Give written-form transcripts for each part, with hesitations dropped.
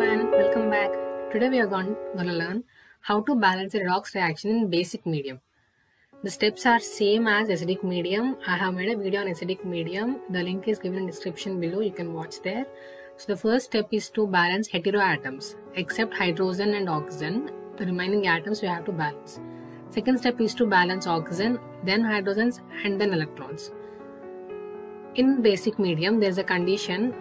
everyone, welcome back. Today we are going to learn how to balance a redox reaction in basic medium. The steps are same as acidic medium. I have made a video on acidic medium. The link is given in description below. You can watch there. So the first step is to balance heteroatoms. Except hydrogen and oxygen, the remaining atoms we have to balance. Second step is to balance oxygen, then hydrogens and then electrons. In basic medium, there is a condition.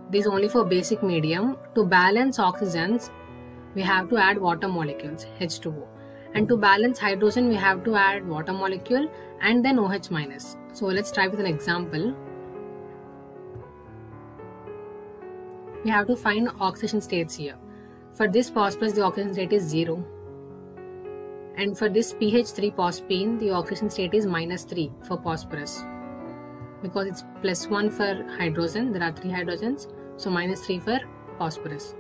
This is only for basic medium. To balance oxygens, we have to add water molecules, H2O. And to balance hydrogen, we have to add water molecule and then OH minus. So let's try with an example. We have to find oxidation states here. For this phosphorus, the oxidation state is 0. And for this PH3 phosphine, the oxidation state is -3 for phosphorus. Because it's +1 for hydrogen, there are 3 hydrogens. So -3 for phosphorus.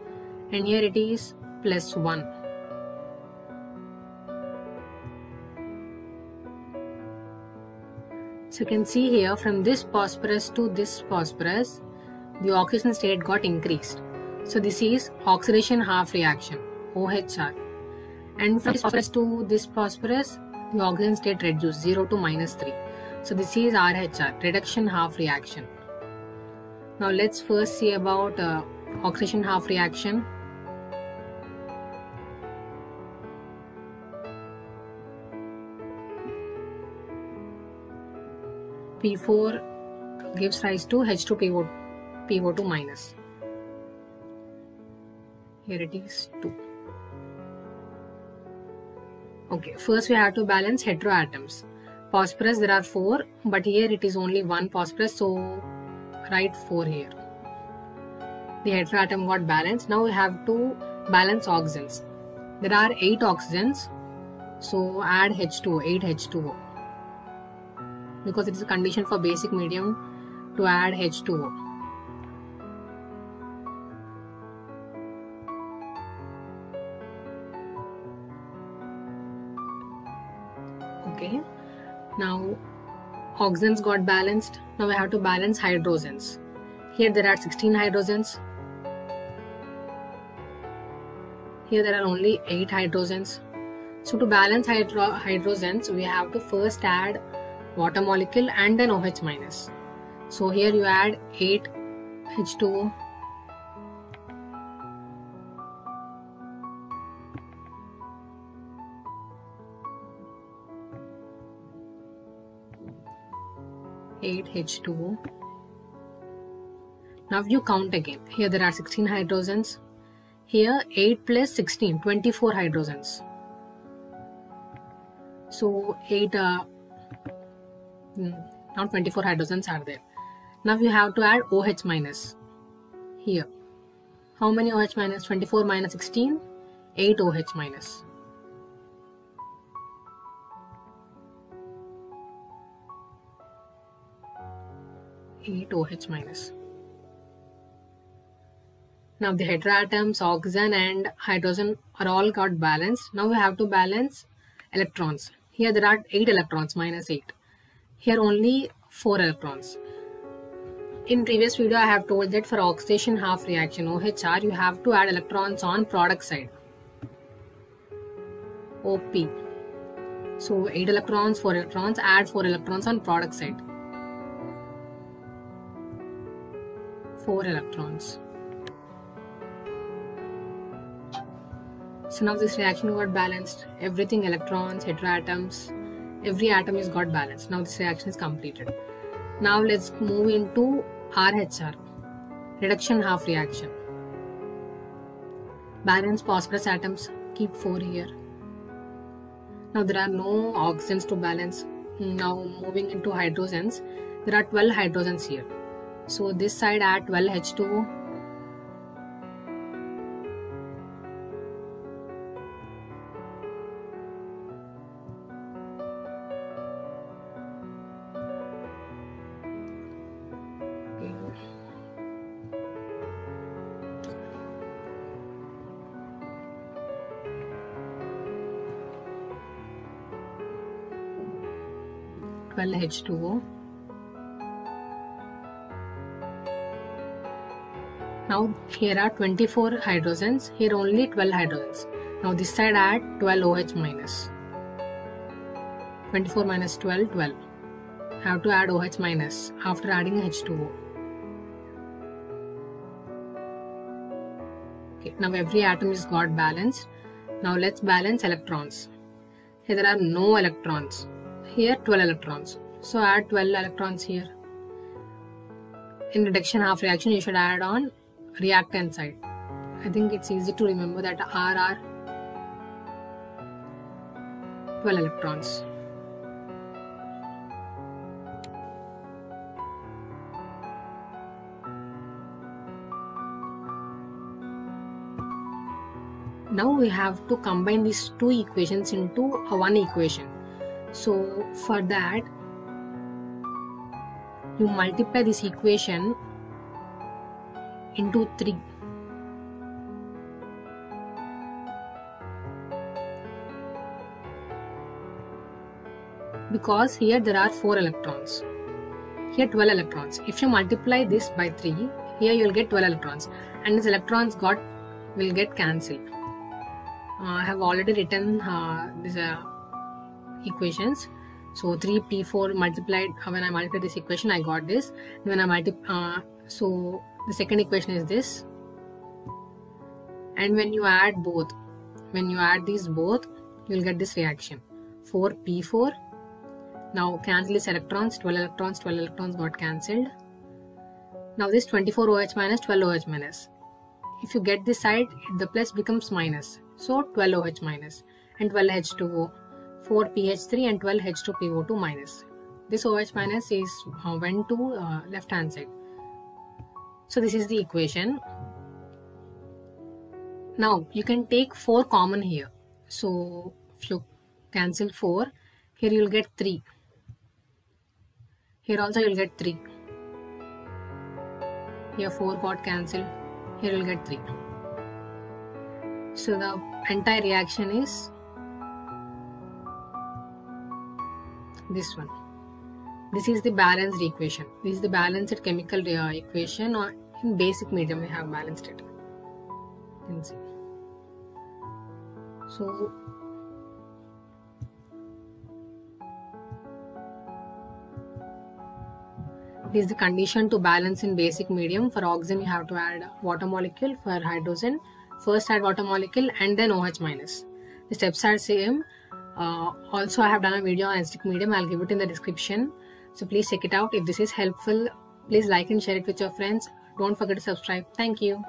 And here it is +1. So you can see here from this phosphorus to this phosphorus, the oxidation state got increased. So this is oxidation half reaction, OHR. And from this phosphorus to this phosphorus, the oxidation state reduced 0 to -3. So this is RHR, reduction half reaction. Now let's first see about oxidation half reaction. P4 gives rise to H2PO2 minus. Here it is 2. Okay, first we have to balance heteroatoms. Phosphorus, there are 4, but here it is only 1 phosphorus, so write 4 here. The heteroatom got balanced. Now we have to balance oxygens. There are 8 oxygens, so add H2O, 8 H2O. Because it is a condition for basic medium to add H2O. Okay. Now oxygens got balanced. Now we have to balance hydrogens. Here there are 16 hydrogens. Here there are only 8 hydrogens. So to balance hydrogens, we have to first add water molecule and then OH minus. So here you add 8 H2O. H2O. Now you count again. Here there are 16 hydrogens. Here 8 plus 16, 24 hydrogens. So 8, now 24 hydrogens are there. Now you have to add OH minus. Here. How many OH minus? 24 minus 16, 8 OH minus. OH minus. Now the heteroatoms, oxygen and hydrogen are all got balanced. Now we have to balance electrons. Here there are 8 electrons, -8. Here only 4 electrons. In previous video I have told that for oxidation half reaction, OHR, you have to add electrons on product side. OP. So 8 electrons, 4 electrons, add 4 electrons on product side. 4 electrons. So now this reaction got balanced. Everything, electrons, heteroatoms, every atom is got balanced. Now this reaction is completed. Now let's move into RHR, reduction half reaction. Balance phosphorus atoms, keep 4 here. Now there are no oxygens to balance. Now moving into hydrogens, there are 12 hydrogens here. So this side add 12 H2O. H2O. Now here are 24 hydrogens, here only 12 hydrogens. Now this side add 12 OH minus. 24 minus 12, 12. Have to add OH minus after adding H2O. Okay, now every atom is got balanced. Now let's balance electrons. Here there are no electrons. Here 12 electrons. So add 12 electrons here. In reduction half reaction, you should add on reactant side. I think it's easy to remember that R are 12 electrons. Now we have to combine these two equations into one equation. So for that, you multiply this equation into 3. Because here there are 4 electrons. Here 12 electrons. If you multiply this by 3, here you will get 12 electrons. And these electrons will get cancelled. I have already written these equations. So 3p4 multiplied, when I multiply this equation, I got this. When I so the second equation is this. And when you add these both, you will get this reaction. 4p4. Now cancel these electrons, 12 electrons got cancelled. Now this 24 OH minus, 12 OH minus. If you get this side, the plus becomes minus. So 12 OH minus and 12 H2O, 4 PH3 and 12 H2PO2 minus. This OH minus is went to left hand side. So this is the equation. Now you can take 4 common here. So if you cancel 4, here you will get 3. Here also you will get 3. Here 4 got cancelled. Here you will get 3. So the entire reaction is this one. This is the balanced equation. This is the balanced chemical equation, or in basic medium we have balanced it. You can see. So this is the condition to balance in basic medium. For oxygen you have to add water molecule. For hydrogen, first add water molecule and then OH minus. The steps are same. Also I have done a video on acidic medium. I'll give it in the description. So please check it out. If this is helpful, please like and share it with your friends. Don't forget to subscribe. Thank you.